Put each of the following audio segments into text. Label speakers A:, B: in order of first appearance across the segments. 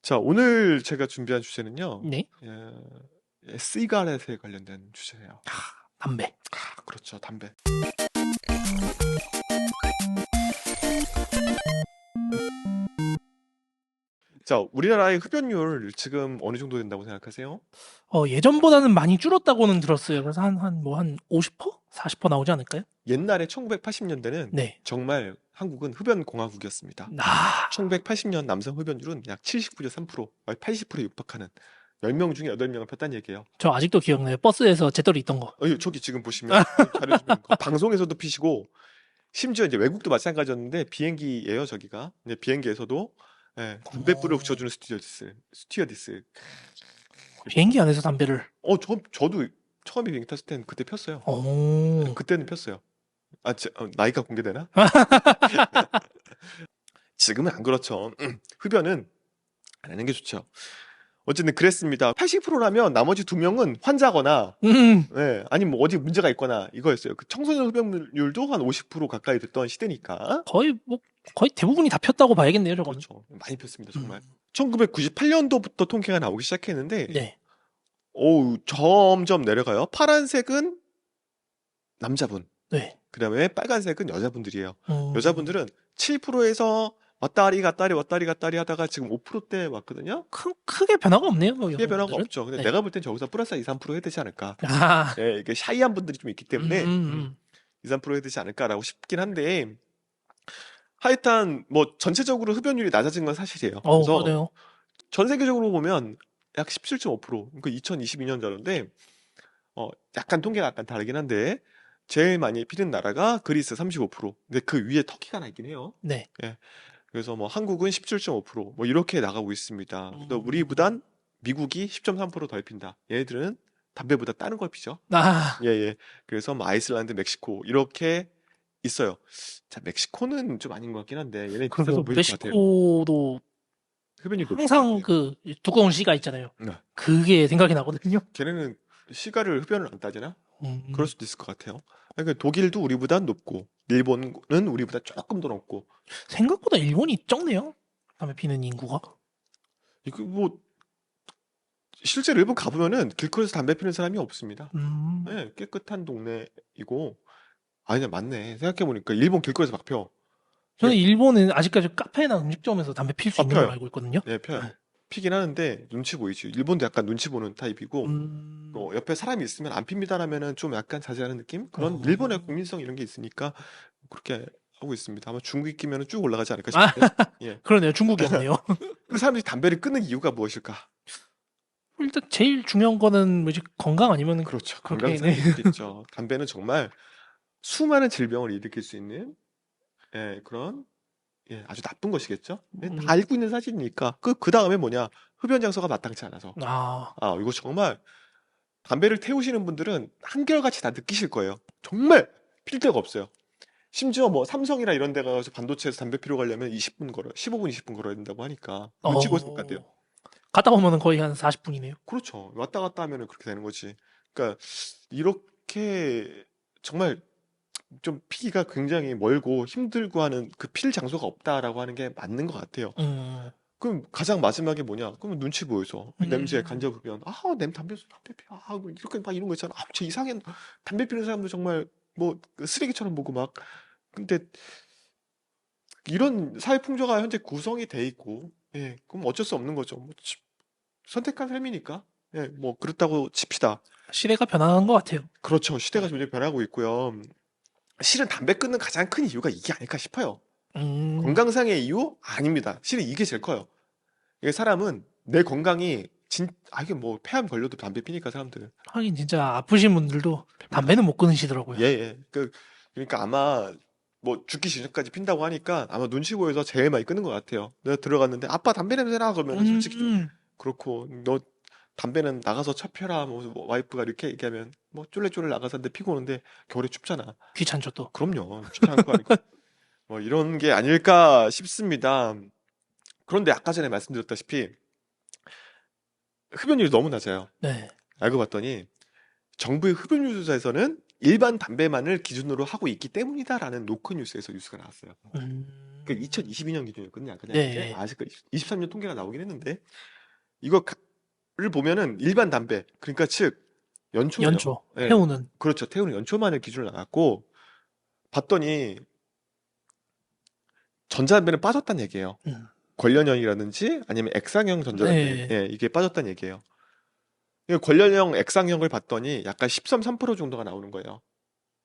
A: 자, 오늘 제가 준비한 주제는요.
B: 네.
A: 시가렛에 관련된 주제예요.
B: 담배.
A: 그렇죠. 담배. 자, 우리나라의 흡연율 지금 어느 정도 된다고 생각하세요?
B: 예전보다는 많이 줄었다고는 들었어요. 그래서 한 50%? 40% 나오지 않을까요?
A: 옛날에 1980년대는
B: 네.
A: 정말 한국은 흡연 공화국이었습니다. 1980년 남성 흡연율은 약 79.3%, 80%에 육박하는 10명 중에 8명을 폈다는 얘기예요.
B: 저 아직도 기억나요. 버스에서 재떨이 있던 거.
A: 저기 지금 보시면 자료 주는 거. 방송에서도 피시고 심지어 이제 외국도 마찬가지였는데 비행기예요, 저기가. 근데 비행기에서도 담뱃불을 붙여주는 스튜어디스.
B: 비행기 안에서 담배를.
A: 저도 처음에 비행기 탔을 땐 그때 폈어요.
B: 오.
A: 그때는 폈어요. 나이가 공개되나? 지금은 안 그렇죠. 흡연은 안 하는 게 좋죠. 어쨌든 그랬습니다. 80%라면 나머지 2명은 환자거나, 아니면 뭐 어디 문제가 있거나 이거였어요. 그 청소년 흡연율도 한 50% 가까이 됐던 시대니까.
B: 거의 대부분이 다 폈다고 봐야겠네요, 저거는.
A: 그렇죠. 많이 폈습니다, 정말. 1998년도부터 통계가 나오기 시작했는데,
B: 네.
A: 점점 내려가요. 파란색은 남자분.
B: 네.
A: 그 다음에 빨간색은 여자분들이에요.
B: 음.
A: 여자분들은 7%에서 왔다리 갔다리 하다가 지금 5%대 왔거든요.
B: 크게 변화가 없네요,
A: 크게 변화가
B: 여자분들은.
A: 없죠. 근데
B: 네.
A: 내가 볼 땐 저기서 플러스 2, 3% 해야 되지 않을까.
B: 아.
A: 이게 샤이한 분들이 좀 있기 때문에 2, 3% 해야 되지 않을까라고 싶긴 한데, 하여튼 뭐 전체적으로 흡연율이 낮아진 건 사실이에요. 그래서
B: 맞아요.
A: 전 세계적으로 보면 약 17.5%, 그러니까 2022년 자료인데, 약간 통계가 약간 다르긴 한데, 제일 많이 피는 나라가 그리스 35%. 근데 그 위에 터키가 나 있긴 해요.
B: 네.
A: 예. 그래서 뭐 한국은 17.5%, 뭐 이렇게 나가고 있습니다. 또 우리보단 미국이 10.3%덜 핀다. 얘네들은 담배보다 다른 걸 피죠. 예. 그래서 뭐 아이슬란드, 멕시코 이렇게 있어요. 자, 멕시코는 좀 아닌 것 같긴 한데 얘네 비싸서 보일 것 같아요.
B: 멕시코도
A: 흡연이 높을 것
B: 항상
A: 같아요.
B: 그 두꺼운 씨가 있잖아요.
A: 네.
B: 그게 생각이 나거든요.
A: 걔네는 시가를 흡연을 안 따지나?
B: 음.
A: 그럴 수도 있을 것 같아요. 그러니까 독일도 우리보다 높고 일본은 우리보다 조금 더 높고.
B: 생각보다 일본이 적네요. 담배 피는 인구가.
A: 이거 뭐 실제로 일본 가보면은 길거리에서 담배 피는 사람이 없습니다. 네, 깨끗한 동네이고. 아니네, 맞네. 생각해보니까 일본 길거리에서 막 펴.
B: 저는 일본은 아직까지 카페나 음식점에서 담배 필 수 있는
A: 펴요.
B: 걸로 알고 있거든요.
A: 네, 펴요. 피긴 하는데 눈치 보이지. 일본도 약간 눈치 보는 타입이고, 옆에 사람이 있으면 안 핍니다라면은 좀 약간 자제하는 느낌? 그런 일본의 국민성 이런 게 있으니까 그렇게 하고 있습니다. 아마 중국이 끼면은 쭉 올라가지 않을까 싶은데. 예.
B: 그러네요. 중국이 없네요.
A: 그 사람들이 담배를 끊는 이유가 무엇일까?
B: 일단 제일 중요한 거는 뭐지 건강 아니면
A: 그렇죠.
B: 그렇게
A: 건강상이 있겠죠. 담배는 정말 수많은 질병을 일으킬 수 있는 그런 아주 나쁜 것이겠죠. 다 알고 있는 사실이니까. 그 다음에 뭐냐? 흡연 장소가 마땅치 않아서. 이거 정말 담배를 태우시는 분들은 한결같이 다 느끼실 거예요. 정말 필 데가 없어요. 심지어 뭐 삼성이나 이런 데 가서 반도체에서 담배 피러 가려면 20분 걸어요. 15분, 20분 걸어야 된다고 하니까. 눈치 보여서 못 간대요.
B: 갔다 오면은 거의 한 40분이네요.
A: 그렇죠. 왔다 갔다 하면은 그렇게 되는 거지. 그러니까 이렇게 정말 좀 피기가 굉장히 멀고 힘들고 하는 그 필 장소가 없다라고 하는 게 맞는 것 같아요. 그럼 가장 마지막에 뭐냐? 그러면 눈치 보여서 냄새 간접흡연. 담배 피워. 뭐 이렇게 막 이런 거 있잖아. 저 이상해. 담배 피는 사람도 정말 뭐 쓰레기처럼 보고 막. 근데 이런 사회 풍조가 현재 구성이 돼 있고, 그럼 어쩔 수 없는 거죠. 뭐 선택한 삶이니까. 뭐 그렇다고 칩시다.
B: 시대가 변화한 것 같아요.
A: 그렇죠. 시대가 점점 변하고 있고요. 실은 담배 끊는 가장 큰 이유가 이게 아닐까 싶어요. 건강상의 이유? 아닙니다. 실은 이게 제일 커요. 이게 사람은 내 건강이 이게 뭐 폐암 걸려도 담배 피니까 사람들.
B: 하긴 진짜 아프신 분들도 담배는 못 끊으시더라고요.
A: 예. 그러니까 아마 뭐 죽기 전까지 핀다고 하니까 아마 눈치 보여서 제일 많이 끊는 것 같아요. 내가 들어갔는데 아빠 담배 냄새나 그러면 솔직히 좀 그렇고, 너 담배는 나가서 쳐펴라 뭐 와이프가 이렇게 얘기하면 뭐 쫄래쫄래 나가서 한데 피고 오는데 겨울에 춥잖아.
B: 귀찮죠 또.
A: 그럼요. 귀찮은 거 아니고. 뭐 이런 게 아닐까 싶습니다. 그런데 아까 전에 말씀드렸다시피 흡연율이 너무 낮아요.
B: 네.
A: 알고 봤더니 정부의 흡연율 조사에서는 일반 담배만을 기준으로 하고 있기 때문이다라는 노컷 뉴스에서 뉴스가 나왔어요. 그 2022년 기준이었거든요. 아까
B: 네.
A: 내가 아직 23년 통계가 나오긴 했는데 이거를 보면은 일반 담배 그러니까 즉 연초예요.
B: 연초,
A: 예,
B: 태우는.
A: 그렇죠. 태우는 연초만을 기준으로 나왔고 봤더니 전자담배는 빠졌다는 얘기예요.
B: 음.
A: 관련형이라든지 아니면 액상형 전자담배,
B: 네.
A: 예, 이게 빠졌다는 얘기예요. 이 관련형 액상형을 봤더니 약간 10.3% 정도가 나오는 거예요.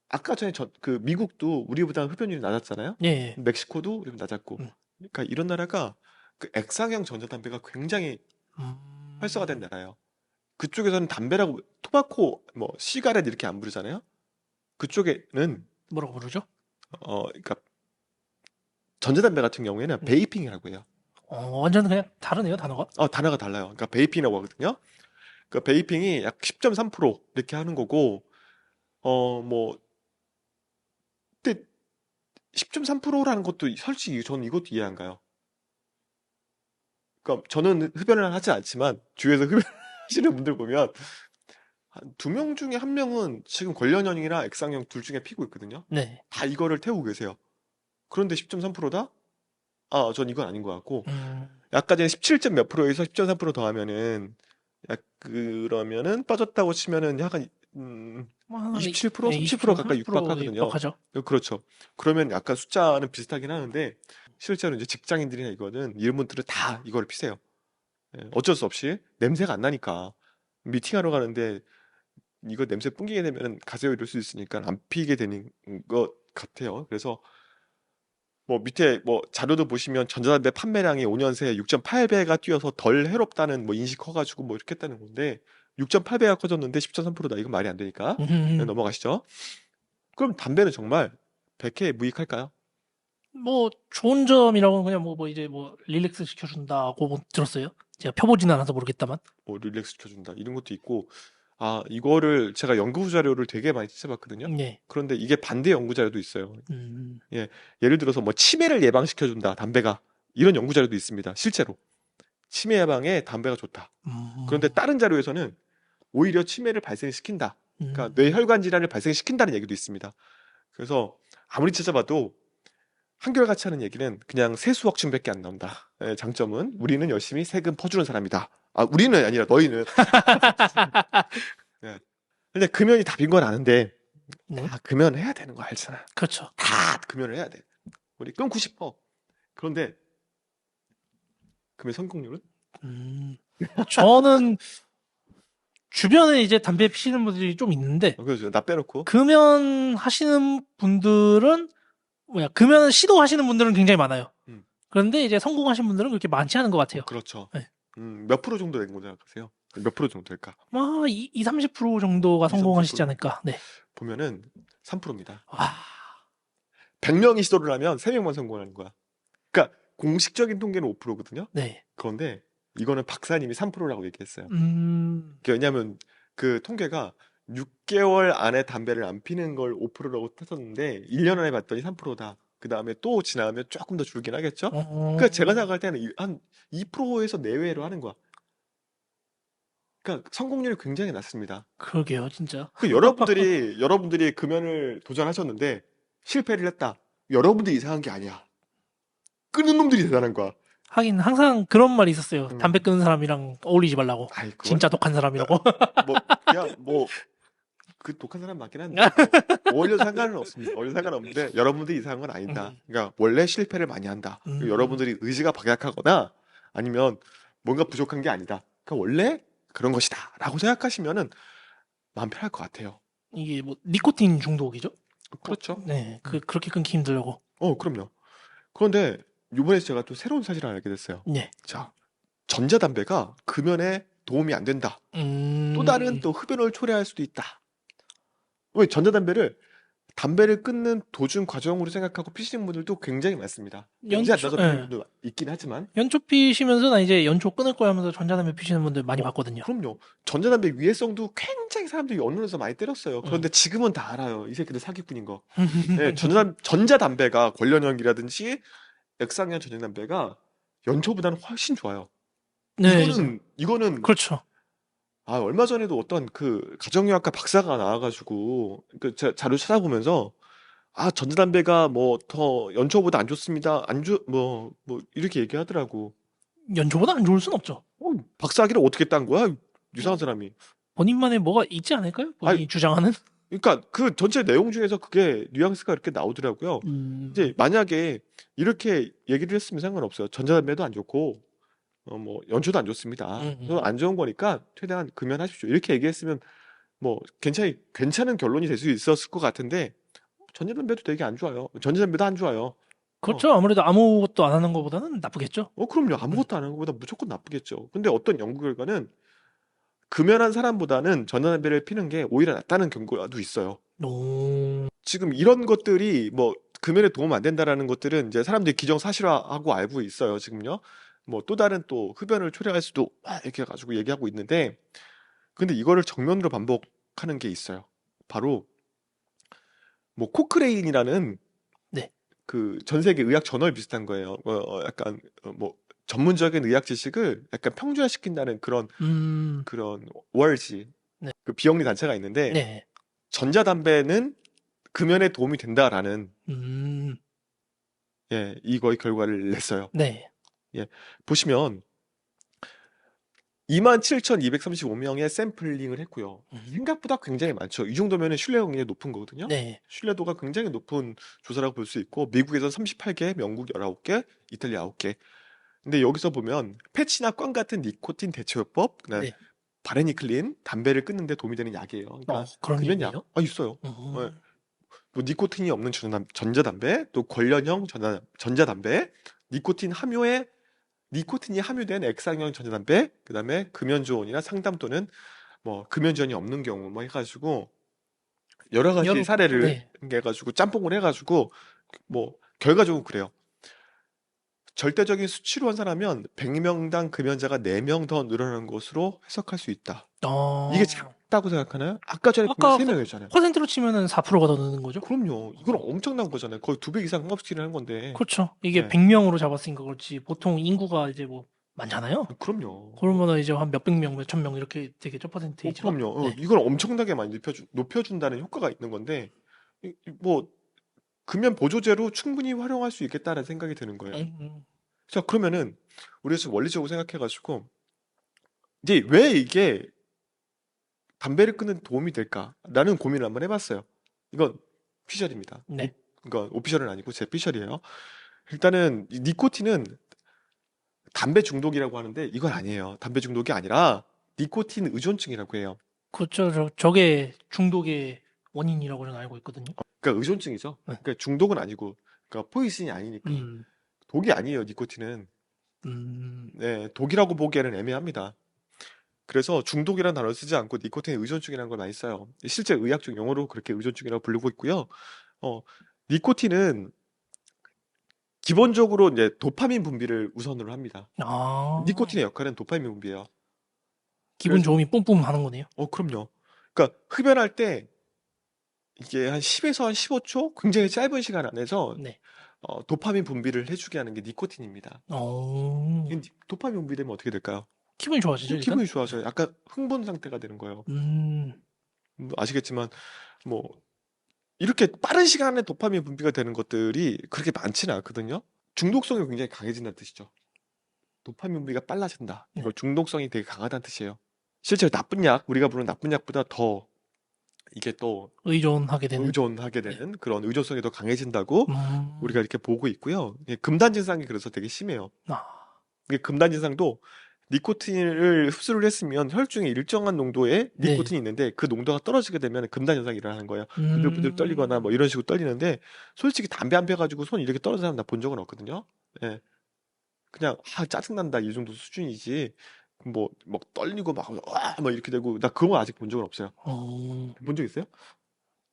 A: 아까 전에 그 미국도 우리보다 흡연율이 낮았잖아요.
B: 네.
A: 멕시코도 우리보다 낮았고, 그러니까 이런 나라가 그 액상형 전자담배가 굉장히 활성화된 나라예요. 그쪽에서는 담배라고 토바코, 뭐 시가렛 이렇게 안 부르잖아요. 그쪽에는
B: 뭐라고 부르죠?
A: 그러니까 전자담배 같은 경우에는 베이핑이라고 해요.
B: 완전 그냥 다르네요, 단어가.
A: 단어가 달라요. 그러니까 베이핑이라고 하거든요. 그러니까 베이핑이 약 10.3% 이렇게 하는 거고, 뭐, 근데 10.3%라는 것도 솔직히 저는 이것도 이해 안 가요. 그러니까 저는 흡연을 하지 않지만 주위에서 흡연하시는 분들 보면 한 2명 중에 1명은 지금 관련형이나 액상형 둘 중에 피고 있거든요.
B: 네.
A: 다 이거를 태우고 계세요. 그런데 10.3%다? 전 이건 아닌 것 같고, 아까 전에 17점 몇 프로에서 10.3% 더하면은 그러면은 빠졌다고 치면은 약간 27%, 30% 가까이 육박하거든요.
B: 육박하죠.
A: 그렇죠. 그러면 약간 숫자는 비슷하긴 하는데 실제로 이제 직장인들이나 이런 분들은 다 이걸 피세요. 예, 어쩔 수 없이 냄새가 안 나니까 미팅하러 가는데 이거 냄새 뿜기게 되면 가세요 이럴 수 있으니까 안 피게 되는 것 같아요. 그래서 뭐 밑에 뭐 자료도 보시면 전자담배 판매량이 5년 새에 6.8배가 뛰어서 덜 해롭다는 뭐 인식 커가지고 뭐 이렇게 했다는 건데 6.8배가 커졌는데 10.3%다 이건 말이 안 되니까 네, 넘어가시죠. 그럼 담배는 정말 100회 무익할까요?
B: 뭐 좋은 점이라고는 그냥 뭐 이제 뭐 릴렉스 시켜준다고 뭐 들었어요. 제가 펴보지는 않아서 모르겠다만.
A: 뭐 릴렉스 시켜준다 이런 것도 있고 이거를 제가 연구 자료를 되게 많이 찾아봤거든요.
B: 네.
A: 그런데 이게 반대 연구 자료도 있어요.
B: 음.
A: 예, 예를 들어서 뭐 치매를 예방시켜준다 담배가 이런 연구 자료도 있습니다. 실제로 치매 예방에 담배가 좋다. 그런데 다른 자료에서는 오히려 치매를 발생시킨다. 그러니까 뇌혈관 질환을 발생시킨다는 얘기도 있습니다. 그래서 아무리 찾아봐도 한결같이 하는 얘기는 그냥 세수 확충밖에 안 나온다. 예, 장점은 우리는 열심히 세금 퍼주는 사람이다. 우리는 아니라 너희는. 예. 근데 금연이 답인 건 아는데 다 금연해야 되는 거 알잖아.
B: 그렇죠.
A: 다 금연을 해야 돼. 우리 끊고 싶어. 그런데 금연 성공률은?
B: 저는 주변에 이제 담배 피시는 분들이 좀 있는데
A: 그렇죠. 나 빼놓고.
B: 금연하시는 분들은 금연 시도하시는 분들은 굉장히 많아요. 그런데 이제 성공하신 분들은 그렇게 많지 않은 것 같아요.
A: 그렇죠.
B: 네.
A: 몇 프로 정도 된 거죠, 생각하세요? 몇 프로 정도 될까?
B: 30% 정도가 성공하시지 않을까. 네.
A: 보면은 3%입니다.
B: 와.
A: 100명이 시도를 하면 3명만 성공하는 거야. 그러니까 공식적인 통계는 5%거든요.
B: 네.
A: 그런데 이거는 박사님이 3%라고 얘기했어요. 왜냐하면 그 통계가 6개월 안에 담배를 안 피는 걸 5%라고 탔었는데 1년 안에 봤더니 3%다. 그 다음에 또 지나면 조금 더 줄긴 하겠죠. 그러니까 제가 생각할 때는 한 2%에서 내외로 하는 거야. 그러니까 성공률이 굉장히 낮습니다.
B: 그러게요, 진짜.
A: 여러분들이 금연을 도전하셨는데 실패를 했다. 여러분들이 이상한 게 아니야. 끊는 놈들이 대단한 거야.
B: 하긴 항상 그런 말이 있었어요. 담배 끊는 사람이랑 어울리지 말라고. 진짜 독한 사람이라고.
A: 그 독한 사람 맞긴 한데 어울려 상관은 없습니다. 어울려 상관없는데 여러분들이 이상한 건 아니다. 그러니까 원래 실패를 많이 한다. 여러분들이 의지가 박약하거나 아니면 뭔가 부족한 게 아니다. 그러니까 원래 그런 것이다라고 생각하시면은 마음 편할 것 같아요.
B: 이게 뭐 니코틴 중독이죠?
A: 그렇죠.
B: 네, 그렇게 끊기 힘들고.
A: 그럼요. 그런데 이번에 제가 또 새로운 사실을 알게 됐어요.
B: 네.
A: 자, 전자담배가 금연에 도움이 안 된다. 또 다른 또 흡연을 초래할 수도 있다. 왜 담배를 끊는 도중 과정으로 생각하고 피시는 분들도 굉장히 많습니다. 연초 안 나서 피는 분도 있긴 하지만
B: 연초 피시면서 나 이제 연초 끊을 거야 하면서 전자담배 피시는 분들 많이 봤거든요.
A: 그럼요. 전자담배 위해성도 굉장히 사람들이 언론에서 많이 때렸어요. 그런데 지금은 다 알아요. 이 새끼들 사기꾼인 거. 네, 전자담배가 관련형이라든지 액상형 전자담배가 연초보다는 훨씬 좋아요.
B: 네,
A: 이거는
B: 그렇죠.
A: 얼마 전에도 어떤 그 가정의학과 박사가 나와가지고 그 자료 찾아보면서 전자담배가 뭐 더 연초보다 안 좋습니다. 뭐 이렇게 얘기하더라고.
B: 연초보다 안 좋을 순 없죠.
A: 박사학위를 어떻게 딴 거야? 이상한
B: 뭐,
A: 사람이.
B: 본인만의 뭐가 있지 않을까요?
A: 아,
B: 본인이 주장하는?
A: 그러니까 그 전체 내용 중에서 그게 뉘앙스가 이렇게 나오더라고요. 이제
B: 음,
A: 만약에 이렇게 얘기를 했으면 상관없어요. 전자담배도 안 좋고 뭐 연초도 안 좋습니다.
B: 음,
A: 그건
B: 음.
A: 안 좋은 거니까 최대한 금연하십시오. 이렇게 얘기했으면 뭐 괜찮은 결론이 될 수 있었을 것 같은데 전자담배도 되게 안 좋아요. 전자담배도 안 좋아요. 어,
B: 그렇죠. 아무래도 아무것도 안 하는 것보다는 나쁘겠죠.
A: 그럼요.
B: 음.
A: 아무것도 안 하는 것보다 무조건 나쁘겠죠. 근데 어떤 연구 결과는 금연한 사람보다는 전자담배를 피는 게 오히려 낫다는 경고도 있어요.
B: 오,
A: 지금 이런 것들이 뭐 금연에 도움 안 된다라는 것들은 이제 사람들이 기정사실화하고 알고 있어요. 지금요. 뭐 또 다른 또 흡연을 초래할 수도 이렇게 해가지고 얘기하고 있는데 근데 이거를 정면으로 반복하는 게 있어요. 바로 뭐 코크레인이라는
B: 네.
A: 그 전 세계 의학 저널 비슷한 거예요. 약간 뭐 전문적인 의학 지식을 약간 평준화시킨다는
B: 음,
A: 그런 월지
B: 네.
A: 그 비영리 단체가 있는데
B: 네.
A: 전자담배는 금연에 도움이 된다라는
B: 음,
A: 이거의 결과를 냈어요.
B: 네.
A: 예, 보시면 27,235명의 샘플링을 했고요.
B: 음,
A: 생각보다 굉장히 많죠. 이 정도면 신뢰가 굉장히 높은 거거든요.
B: 네.
A: 신뢰도가 굉장히 높은 조사라고 볼 수 있고 미국에서 38개, 영국 19개, 이탈리아 9개. 근데 여기서 보면 패치나 꽝 같은 니코틴 대체요법, 그다음
B: 네.
A: 바레니클린, 담배를 끊는 데 도움이 되는 약이에요. 그러니까
B: 그런 게
A: 금연약.
B: 있네요.
A: 있어요. 예.
B: 음,
A: 뭐 니코틴이 없는 전자담배, 또 관련형 전자담배, 니코틴 함유에 니코틴이 함유된 액상형 전자담배, 그다음에 금연조언이나 상담 또는 뭐 금연지원이 없는 경우 뭐 해가지고 여러 가지 사례를
B: 네.
A: 해가지고 짬뽕을 해가지고 뭐 결과적으로 그래요. 절대적인 수치로 환산하면 100명당 금연자가 4명 더 늘어나는 것으로 해석할 수 있다. 이게
B: 어,
A: 작다고 생각하나요? 아까 전에 보면
B: 아까
A: 3명이었잖아요.
B: 퍼센트로 치면은 4%가 더 느는 거죠?
A: 그럼요. 이건 엄청난 거잖아요. 거의 2배 이상 흡수를 하는 건데.
B: 그렇죠. 이게
A: 예.
B: 100명으로 잡았으니까 그렇지. 보통 인구가 이제 뭐 많잖아요.
A: 그럼요.
B: 그러면은 이제 한 몇백 명, 몇천 명 이렇게 되겠죠, 퍼센테이지가.
A: 그럼요.
B: 네.
A: 이걸 엄청나게 많이 높여준다는 효과가 있는 건데, 뭐, 금연 보조제로 충분히 활용할 수 있겠다는 생각이 드는 거예요.
B: 음,
A: 자, 그러면은, 우리가 좀 원리적으로 생각해가지고, 이제 왜 이게 담배를 끊는 데 도움이 될까라는 고민을 한번 해봤어요. 이건 피셜입니다.
B: 네.
A: 이건 오피셜은 아니고 제 피셜이에요. 일단은, 이 니코틴은 담배 중독이라고 하는데, 이건 아니에요. 담배 중독이 아니라, 니코틴 의존증이라고 해요.
B: 그렇죠. 저게 중독의 원인이라고 저는 알고 있거든요.
A: 그러니까 의존증이죠.
B: 네.
A: 그러니까 중독은 아니고, 그러니까 포이즌이 아니니까.
B: 음,
A: 독이 아니에요, 니코틴은.
B: 음,
A: 네, 독이라고 보기에는 애매합니다. 그래서 중독이라는 단어를 쓰지 않고 니코틴 의존증이라는 걸 많이 써요. 실제 의학적 용어로 그렇게 의존증이라고 부르고 있고요. 어, 니코틴은 기본적으로 이제 도파민 분비를 우선으로 합니다.
B: 아,
A: 니코틴의 역할은 도파민 분비예요.
B: 기분
A: 그래서,
B: 좋음이 뿜뿜 하는 거네요.
A: 그럼요. 그러니까 흡연할 때 이게 한 10에서 한 15초 굉장히 짧은 시간 안에서
B: 네.
A: 도파민 분비를 해주게 하는 게 니코틴입니다.
B: 어,
A: 도파민 분비되면 어떻게 될까요?
B: 기분이 좋아지죠, 일단?
A: 기분이 좋아져요. 약간 흥분 상태가 되는 거예요.
B: 음,
A: 아시겠지만 뭐 이렇게 빠른 시간에 도파민 분비가 되는 것들이 그렇게 많지는 않거든요. 중독성이 굉장히 강해진다는 뜻이죠. 도파민 분비가 빨라진다.
B: 네.
A: 이거 중독성이 되게 강하다는 뜻이에요. 실제로 나쁜 약, 우리가 부르는 나쁜 약보다 더 이게 또
B: 의존하게 되는.
A: 의존하게
B: 네.
A: 되는 그런 의존성이 더 강해진다고
B: 음,
A: 우리가 이렇게 보고 있고요. 금단 증상이 그래서 되게 심해요.
B: 아,
A: 이게 금단 증상도 니코틴을 흡수를 했으면 혈중에 일정한 농도의
B: 네.
A: 니코틴이 있는데 그 농도가 떨어지게 되면 금단 현상이 일어나는 거예요. 부들부들 떨리거나 뭐
B: 음,
A: 이런 식으로 떨리는데 솔직히 담배 한 펴 가지고 손 이렇게 떨어진 사람 나 본 적은 없거든요. 예. 그냥 짜증난다 이 정도 수준이지. 뭐 떨리고 막 이렇게 되고 나 그런 거 아직 본 적은 없어요.
B: 어,
A: 본 적 있어요?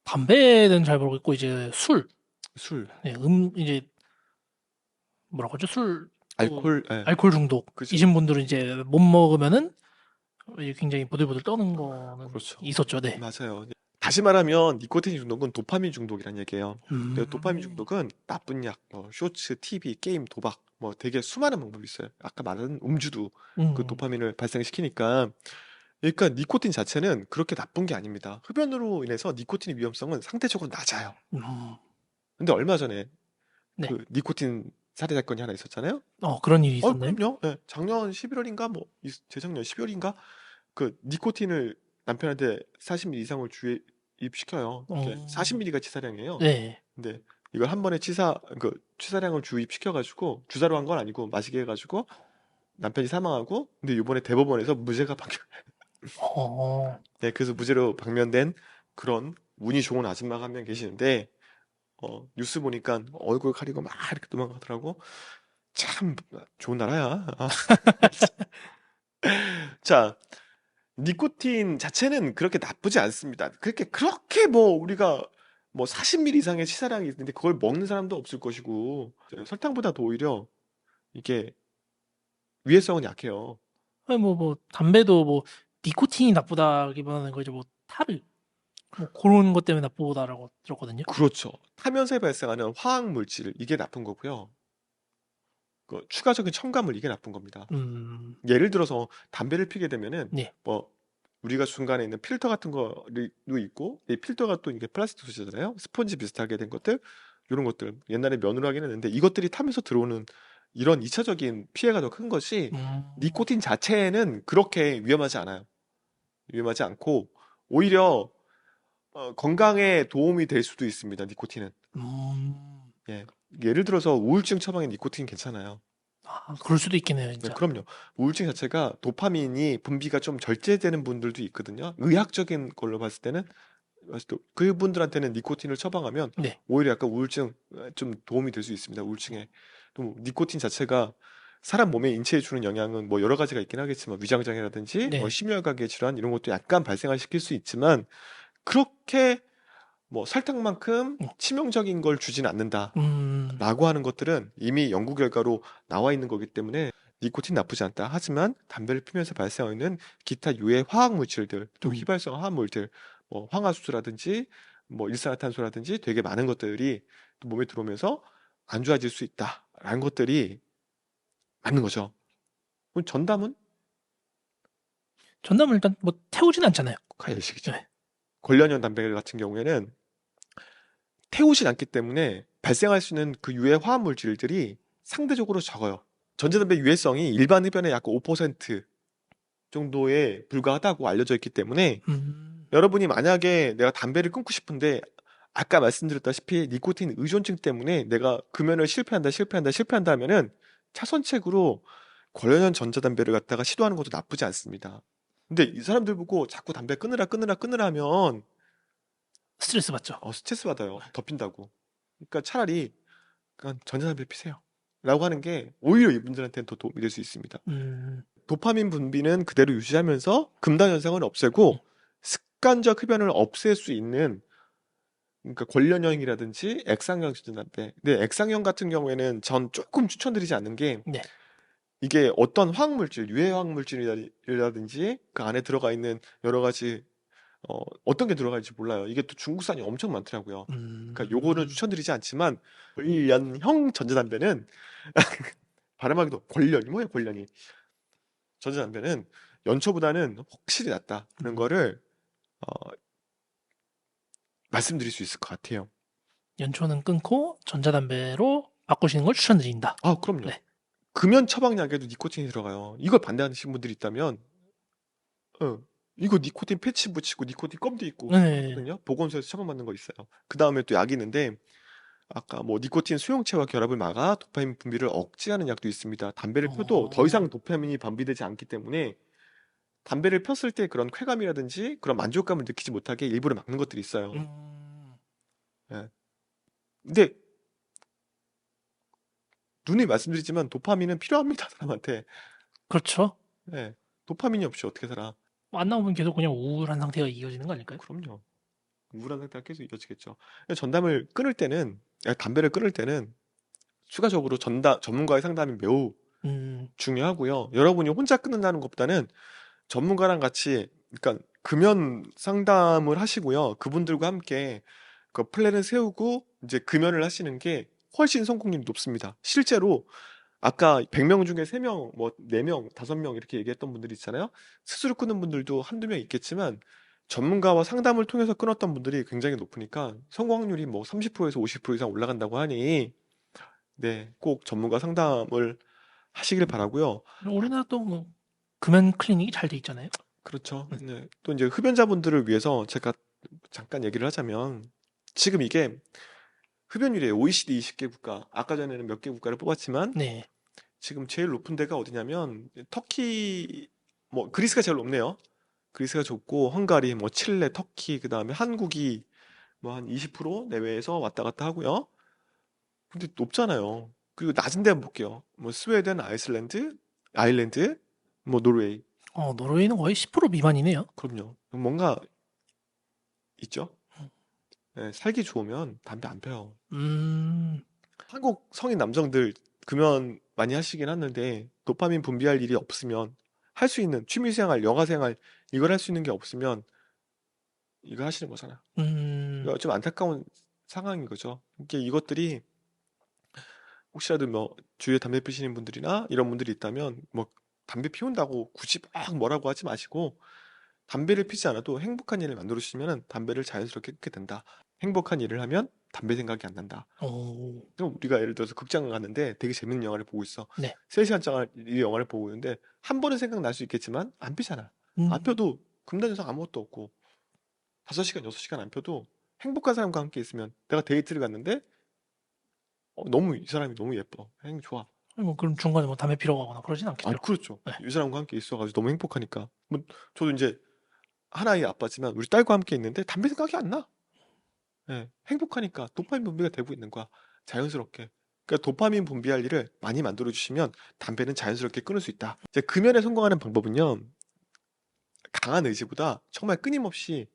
B: 담배는 잘 모르겠고, 이제 술.
A: 술,
B: 네, 이제, 뭐라고 하죠?
A: 알코올, 예.
B: 알코올
A: 그죠.
B: 중독이신 분들은 이제 못 먹으면은 이제 굉장히 부들부들 떠는 거는
A: 그렇죠.
B: 있었죠. 네.
A: 맞아요. 다시 말하면 니코틴 중독은 도파민 중독이란 얘기예요. 근데 도파민
B: 음,
A: 중독은 나쁜 약, 뭐 쇼츠, TV, 게임, 도박, 뭐 되게 수많은 방법이 있어요. 아까 말한 음주도 그
B: 음,
A: 도파민을 발생시키니까. 그러니까 니코틴 자체는 그렇게 나쁜 게 아닙니다. 흡연으로 인해서 니코틴의 위험성은 상대적으로 낮아요.
B: 음.
A: 근데 얼마 전에
B: 네.
A: 그 니코틴 살해 사건이 하나 있었잖아요.
B: 그런 일이 있었나요?
A: 그럼요. 예. 작년 11월인가 뭐 재작년 12월인가 그 니코틴을 남편한테 40ml 이상을 주입시켜요. 이게
B: 어,
A: 40ml가 치사량이에요.
B: 네.
A: 근데 이걸 한 번에 치사량을 주입시켜가지고 주사로 한 건 아니고 마시게 해가지고 남편이 사망하고 근데 이번에 대법원에서 무죄가 판결.
B: 어,
A: 네, 그래서 무죄로 방면된 그런 운이 좋은 아줌마가 한 명 계시는데 뉴스 보니까 얼굴 가리고 막 이렇게 도망가더라고. 참 좋은 나라야. 자, 니코틴 자체는 그렇게 나쁘지 않습니다. 그렇게 뭐 우리가 뭐 40ml 이상의 치사량이 있는데 그걸 먹는 사람도 없을 것이고 설탕보다 더 오히려 이게 위해성은 약해요.
B: 아니, 담배도 니코틴이 나쁘다기보다는 거죠. 타르. 그런 것 때문에 나쁘다라고 들었거든요.
A: 그렇죠. 타면서 발생하는 화학 물질 이게 나쁜 거고요. 그 추가적인 첨가물 이게 나쁜 겁니다.
B: 음,
A: 예를 들어서 담배를 피게 되면은
B: 네.
A: 뭐 우리가 중간에 있는 필터 같은 거도 있고 이 필터가 또 이게 플라스틱 소재잖아요. 스펀지 비슷하게 된 것들 이런 것들 옛날에 면으로 하긴 했는데 이것들이 타면서 들어오는 이런 2차적인 피해가 더 큰 것이
B: 음,
A: 니코틴 자체는 그렇게 위험하지 않아요. 위험하지 않고 오히려 건강에 도움이 될 수도 있습니다. 니코틴은.
B: 음,
A: 예. 예를 들어서 우울증 처방에 니코틴 괜찮아요.
B: 그럴 수도 있겠네요,
A: 네,
B: 진짜.
A: 그럼요. 우울증 자체가 도파민이 분비가 좀 절제되는 분들도 있거든요. 의학적인 걸로 봤을 때 그분들한테는 니코틴을 처방하면
B: 네.
A: 오히려 약간 우울증 좀 도움이 될 수 있습니다. 우울증에. 또 니코틴 자체가 사람 몸에 인체에 주는 영향은 뭐 여러 가지가 있긴 하겠지만 위장장애라든지 뭐
B: 네.
A: 심혈관계 질환 이런 것도 약간 발생을 시킬 수 있지만 그렇게 뭐 설탕만큼
B: 음,
A: 치명적인 걸 주진 않는다.
B: 음,
A: 라고 하는 것들은 이미 연구 결과로 나와 있는 거기 때문에 니코틴 나쁘지 않다. 하지만 담배를 피면서 발생하는 기타 유해 화학 물질들, 또
B: 음.
A: 휘발성 화합물들, 뭐 황화수소라든지 뭐 일산화탄소라든지 되게 많은 것들이 또 몸에 들어오면서 안 좋아질 수 있다라는 것들이 맞는 거죠. 그럼 전담은
B: 전담을 일단 태우진 않잖아요.
A: 가열식이죠.
B: 네.
A: 관련형 담배 같은 경우에는 태우진 않기 때문에 발생할 수 있는 그 유해 화학 물질들이 상대적으로 적어요. 전자담배 유해성이 일반 흡연의 약 5% 정도에 불과하다고 알려져 있기 때문에
B: 음,
A: 여러분이 만약에 내가 담배를 끊고 싶은데 아까 말씀드렸다시피 니코틴 의존증 때문에 내가 금연을 실패한다 하면은 차선책으로 관련형 전자담배를 갖다가 시도하는 것도 나쁘지 않습니다. 근데 이 사람들 보고 자꾸 담배 끊으라 하면
B: 스트레스 받죠.
A: 스트레스 받아요. 덮인다고. 그러니까 차라리 그냥 전자담배 피세요. 라고 하는 게 오히려 이분들한테는 더 도움이 될 수 있습니다.
B: 음,
A: 도파민 분비는 그대로 유지하면서 금단 현상을
B: 음.
A: 없애고 습관적 흡연을 없앨 수 있는 그러니까 관련형이라든지 액상형 전자담배. 근데 액상형 같은 경우에는 전 조금 추천드리지 않는 게
B: 네.
A: 이게 어떤 화학물질, 유해 화학물질이라든지 그 안에 들어가 있는 여러 가지 어떤 게 들어갈지 몰라요. 이게 또 중국산이 엄청 많더라고요. 그러니까 요거는
B: 음,
A: 추천드리지 않지만 관련형 전자담배는 발음하기도 관련이 뭐예요, 관련이. 전자담배는 연초보다는 확실히 낫다는
B: 음.
A: 거를 어, 말씀드릴 수 있을 것 같아요.
B: 연초는 끊고 전자담배로 바꾸시는 걸 추천드린다.
A: 아, 그럼요.
B: 네.
A: 금연 처방약에도 니코틴이 들어가요. 이걸 반대하시는 분들이 있다면, 이거 니코틴 패치 붙이고 니코틴 껌도 있고
B: 네.
A: 그렇거든요. 보건소에서 처방받는 거 있어요. 그 다음에 또 약이 있는데, 아까 뭐 니코틴 수용체와 결합을 막아 도파민 분비를 억제하는 약도 있습니다. 담배를 펴도 더
B: 어,
A: 이상 도파민이 분비되지 않기 때문에 담배를 폈을 때 그런 쾌감이라든지 그런 만족감을 느끼지 못하게 일부러 막는 것들이 있어요.
B: 음,
A: 예. 근데 누누이 말씀드리지만 도파민은 필요합니다, 사람한테.
B: 그렇죠.
A: 예. 도파민이 없이 어떻게 살아?
B: 안 나오면 계속 그냥 우울한 상태가 이어지는 거 아닐까요?
A: 그럼요. 우울한 상태가 계속 이어지겠죠. 전담을 끊을 때는, 담배를 끊을 때는 추가적으로 전문가의 상담이 매우
B: 음,
A: 중요하고요. 여러분이 혼자 끊는다는 것보다는 전문가랑 같이, 그러니까 금연 상담을 하시고요. 그분들과 함께 그 플랜을 세우고 이제 금연을 하시는 게 훨씬 성공률이 높습니다. 실제로 아까 100명 중에 3명, 뭐 4명, 5명 이렇게 얘기했던 분들이 있잖아요. 스스로 끊는 분들도 한두 명 있겠지만 전문가와 상담을 통해서 끊었던 분들이 굉장히 높으니까 성공 확률이 뭐 30%에서 50% 이상 올라간다고 하니 네, 꼭 전문가 상담을 하시길 바라고요.
B: 우리나라도 뭐 금연 클리닉이 잘 돼 있잖아요.
A: 그렇죠. 네. 또 이제 흡연자분들을 위해서 제가 잠깐 얘기를 하자면 지금 이게 흡연율이 OECD 20개 국가, 아까 전에는 몇 개 국가를 뽑았지만
B: 네.
A: 지금 제일 높은 데가 어디냐면 터키, 뭐 그리스가 제일 높네요. 그리스가 좋고 헝가리, 뭐 칠레, 터키, 그다음에 한국이 뭐 한 20% 내외에서 왔다 갔다 하고요. 근데 높잖아요. 그리고 낮은 데 한번 볼게요. 뭐 스웨덴, 아일랜드, 뭐 노르웨이.
B: 노르웨이는 거의 10% 미만이네요.
A: 그럼요. 뭔가 있죠. 네, 살기 좋으면 담배 안 펴요.
B: 음,
A: 한국 성인 남성들 금연 많이 하시긴 하는데 도파민 분비할 일이 없으면 할 수 있는 취미생활, 여가생활 이걸 할 수 있는 게 없으면 이거 하시는 거잖아. 이거 좀 안타까운 상황인 거죠. 이것들이 혹시라도 뭐 주위에 담배 피시는 분들이나 이런 분들이 있다면 뭐 담배 피운다고 굳이 막 뭐라고 하지 마시고 담배를 피지 않아도 행복한 일을 만들어 주시면 담배를 자연스럽게 끊게 된다. 행복한 일을 하면 담배 생각이 안 난다. 그럼 우리가 예를 들어서 극장을 갔는데 되게 재밌는 영화를 보고 있어.
B: 네.
A: 3시간짜리 영화를 보고 있는데 한 번은 생각날 수 있겠지만 안 피잖아. 안 펴도 금단현상 아무것도 없고 5시간, 6시간 안 펴도 행복한 사람과 함께 있으면 내가 데이트를 갔는데 너무 이 사람이 너무 예뻐. 좋아.
B: 뭐 그럼 중간에 뭐 담배 피러 가거나 그러진 않겠죠.
A: 그렇죠.
B: 네.
A: 이 사람과 함께 있어가지고 너무 행복하니까. 뭐 저도 이제 하나의 아빠지만 우리 딸과 함께 있는데 담배 생각이 안 나. 예, 행복하니까 도파민 분비가 되고 있는 거야. 자연스럽게. 그러니까 도파민 분비할 일을 많이 만들어 주시면 담배는 자연스럽게 끊을 수 있다. 이제 금연에 성공하는 방법은요. 강한 의지보다 정말 끊임없이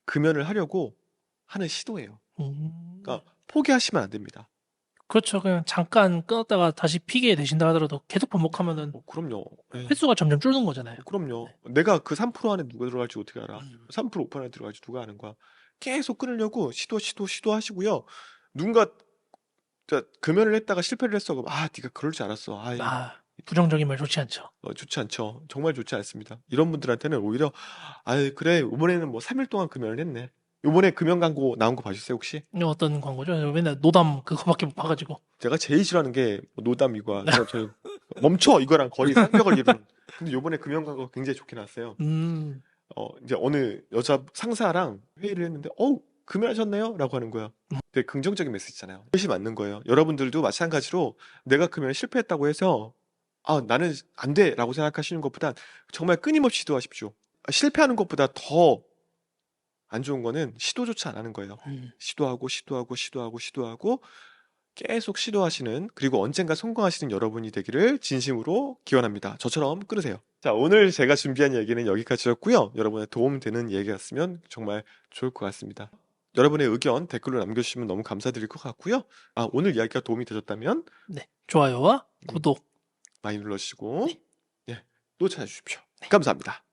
A: 금연을 하려고 하는 시도예요. 그러니까 포기하시면 안 됩니다.
B: 그렇죠. 그냥 잠깐 끊었다가 다시 피게 되신다 하더라도 계속 반복하면은
A: 그럼요. 예.
B: 횟수가 점점 줄는 거잖아요.
A: 그럼요. 내가 그 3% 안에 누가 들어갈지 어떻게 알아? 3% 5% 안에 들어갈지 누가 아는 거야? 계속 끊으려고 시도하시고요. 누군가 금연을 했다가 실패를 했어. 그럼 네가 그럴 줄 알았어.
B: 부정적인 말 좋지 않죠.
A: 좋지 않죠. 정말 좋지 않습니다. 이런 분들한테는 오히려 그래 이번에는 뭐 3일 동안 금연을 했네. 이번에 금연 광고 나온 거 봐주세요 혹시?
B: 어떤 광고죠? 맨날 노담 그거밖에 못 봐가지고.
A: 제가 제일 싫어하는 게 노담이과 저 멈춰 이거랑 거의 상격을 이루는. 근데 이번에 금연 광고 굉장히 좋게 나왔어요. 이제 어느 여자 상사랑 회의를 했는데 금연하셨네요? 라고 하는 거야. 되게 긍정적인 메시지잖아요. 그것이 맞는 거예요. 여러분들도 마찬가지로 내가 금연에 실패했다고 해서 나는 안 돼! 라고 생각하시는 것보단 정말 끊임없이 시도하십시오. 실패하는 것보다 더 안 좋은 거는 시도조차 안 하는 거예요. 시도하고 계속 시도하시는, 그리고 언젠가 성공하시는 여러분이 되기를 진심으로 기원합니다. 저처럼 끊으세요. 자, 오늘 제가 준비한 얘기는 여기까지였고요. 여러분의 도움되는 얘기였으면 정말 좋을 것 같습니다. 여러분의 의견 댓글로 남겨주시면 너무 감사드릴 것 같고요. 오늘 이야기가 도움이 되셨다면
B: 네, 좋아요와 구독
A: 많이 눌러주시고 또 찾아주십시오. 감사합니다.